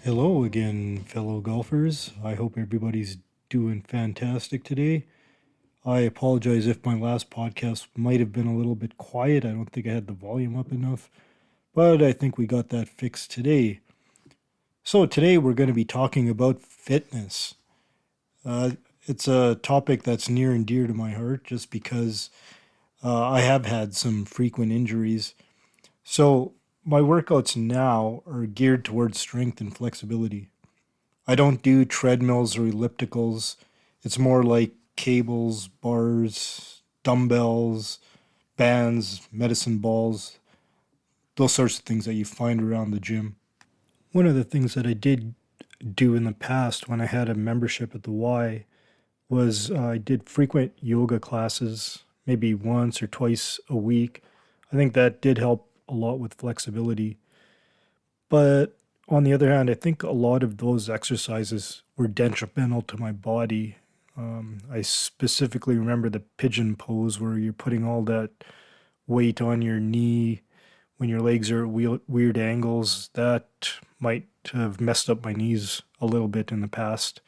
Hello again, fellow golfers. I hope everybody's doing fantastic today. I apologize if my last podcast might have been a little bit quiet. I don't think I had the volume up enough, but I think we got that fixed today. So, today we're going to be talking about fitness. Uh, it's a topic that's near and dear to my heart just because I have had some frequent injuries. So, my workouts now are geared towards strength and flexibility. I don't do treadmills or ellipticals. It's more like cables, bars, dumbbells, bands, medicine balls, those sorts of things that you find around the gym. One of the things that I did do in the past when I had a membership at the Y was I did frequent yoga classes, maybe once or twice a week. I think that did help a lot with flexibility. But on the other hand, I think a lot of those exercises were detrimental to my body. I specifically remember the pigeon pose where you're putting all that weight on your knee when your legs are at weird angles. That might have messed up my knees a little bit in the past.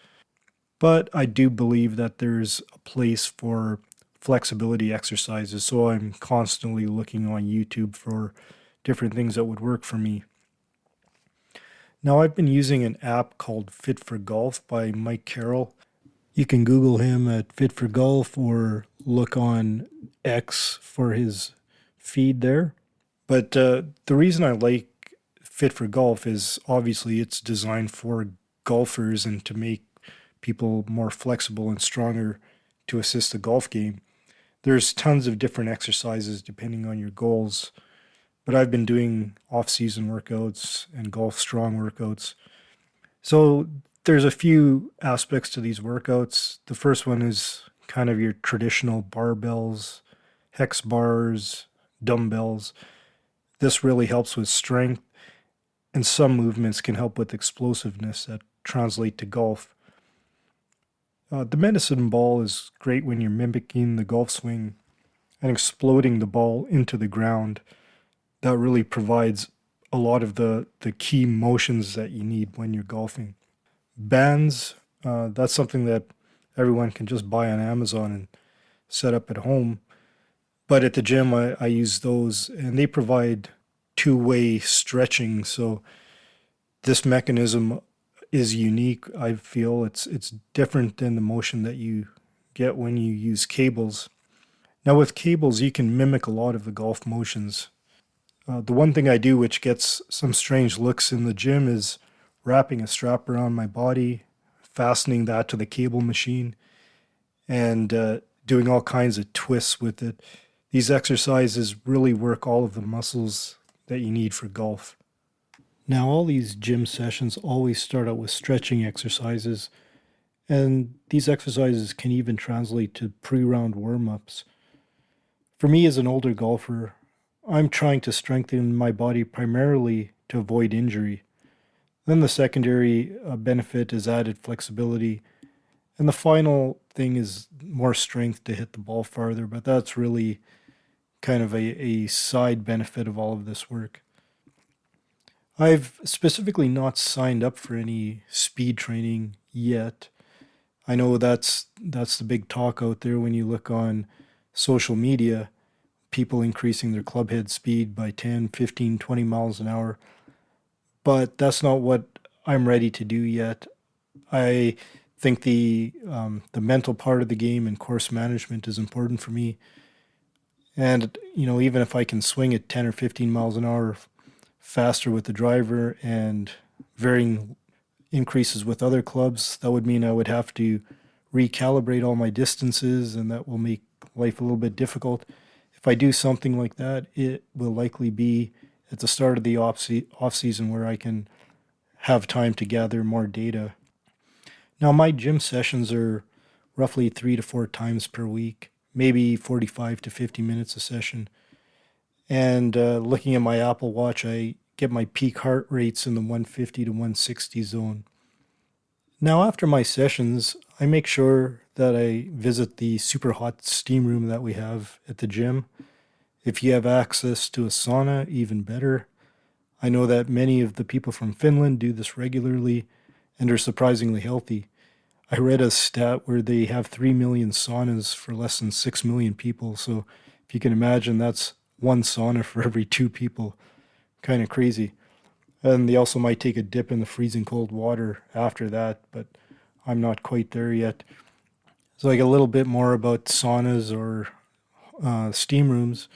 But I do believe that there's a place for flexibility exercises. So I'm constantly looking on YouTube for different things that would work for me. Now, I've been using an app called Fit for Golf by Mike Carroll. You can Google him at Fit for Golf or look on X for his feed there. But the reason I like Fit for Golf is obviously it's designed for golfers and to make people more flexible and stronger to assist the golf game. There's tons of different exercises depending on your goals, but I've been doing off-season workouts and golf strong workouts. So there's a few aspects to these workouts. The first one is kind of your traditional barbells, hex bars, dumbbells. This really helps with strength, and some movements can help with explosiveness that translate to golf. The medicine ball is great when you're mimicking the golf swing and exploding the ball into the ground. That really provides a lot of the key motions that you need when you're golfing. Bands, that's something that everyone can just buy on Amazon and set up at home. But at the gym, I use those, and they provide two-way stretching. So this mechanism is unique. I feel it's different than the motion that you get when you use cables. Now with cables, you can mimic a lot of the golf motions. The one thing I do, which gets some strange looks in the gym, is wrapping a strap around my body, fastening that to the cable machine, and doing all kinds of twists with it. These exercises really work all of the muscles that you need for golf. Now, all these gym sessions always start out with stretching exercises, and these exercises can even translate to pre round warm ups. For me, as an older golfer, I'm trying to strengthen my body primarily to avoid injury. Then the secondary benefit is added flexibility. And the final thing is more strength to hit the ball farther, but that's really kind of a side benefit of all of this work. I've specifically not signed up for any speed training yet. I know that's the big talk out there when you look on social media, people increasing their club head speed by 10, 15, 20 miles an hour. But that's not what I'm ready to do yet. I think the mental part of the game and course management is important for me. And even if I can swing at 10 or 15 miles an hour faster with the driver and varying increases with other clubs, that would mean I would have to recalibrate all my distances, and that will make life a little bit difficult. If I do something like that, it will likely be at the start of the off season where I can have time to gather more data. Now, my gym sessions are roughly 3 to 4 times per week, maybe 45 to 50 minutes a session. And looking at my Apple Watch, I get my peak heart rates in the 150 to 160 zone. Now, after my sessions, I make sure that I visit the super hot steam room that we have at the gym. If you have access to a sauna, even better. I know that many of the people from Finland do this regularly and are surprisingly healthy. I read a stat where they have 3 million saunas for less than 6 million people. So if you can imagine, that's one sauna for every two people. Kind of crazy. And they also might take a dip in the freezing cold water after that, but I'm not quite there yet. So, like a little bit more about saunas or steam rooms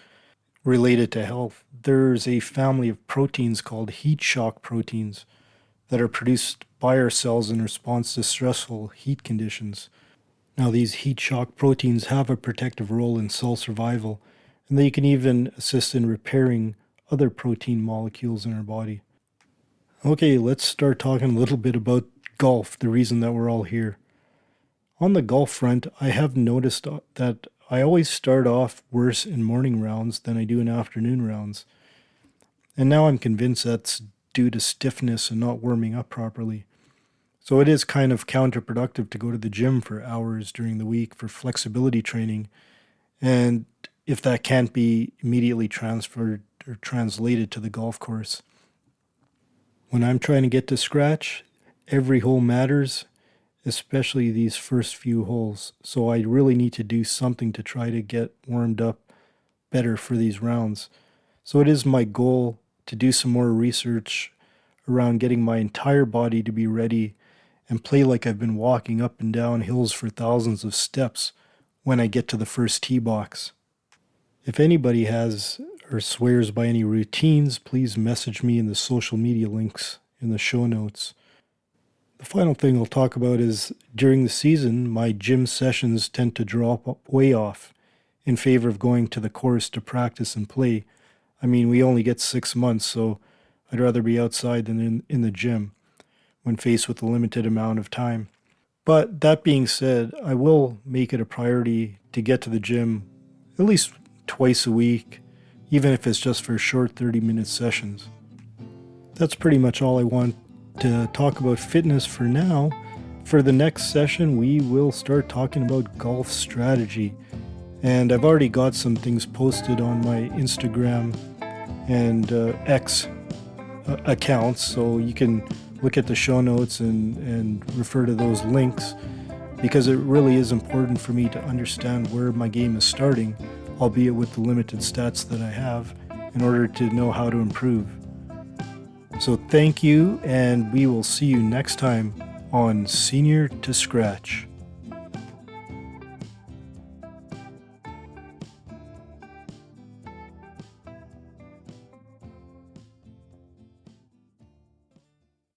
related to health. There's a family of proteins called heat shock proteins that are produced by our cells in response to stressful heat conditions. Now, these heat shock proteins have a protective role in cell survival, and they can even assist in repairing other protein molecules in our body. Okay, let's start talking a little bit about golf, the reason that we're all here. On the golf front, I have noticed that I always start off worse in morning rounds than I do in afternoon rounds. And now I'm convinced that's due to stiffness and not warming up properly. So it is kind of counterproductive to go to the gym for hours during the week for flexibility training. And if that can't be immediately transferred or translated to the golf course. When I'm trying to get to scratch, every hole matters, especially these first few holes. So I really need to do something to try to get warmed up better for these rounds. So it is my goal to do some more research around getting my entire body to be ready and play like I've been walking up and down hills for thousands of steps when I get to the first tee box. If anybody has or swears by any routines, please message me in the social media links in the show notes. The final thing I'll talk about is during the season, my gym sessions tend to drop way off in favor of going to the course to practice and play. I mean, we only get 6 months, so I'd rather be outside than in the gym when faced with a limited amount of time. But that being said, I will make it a priority to get to the gym at least twice a week, even if it's just for short 30-minute sessions. That's pretty much all I want to talk about fitness for now. For the next session, we will start talking about golf strategy. And I've already got some things posted on my Instagram and X accounts, so you can look at the show notes and refer to those links, because it really is important for me to understand where my game is starting, albeit with the limited stats that I have, in order to know how to improve. So thank you, and we will see you next time on Senior to Scratch.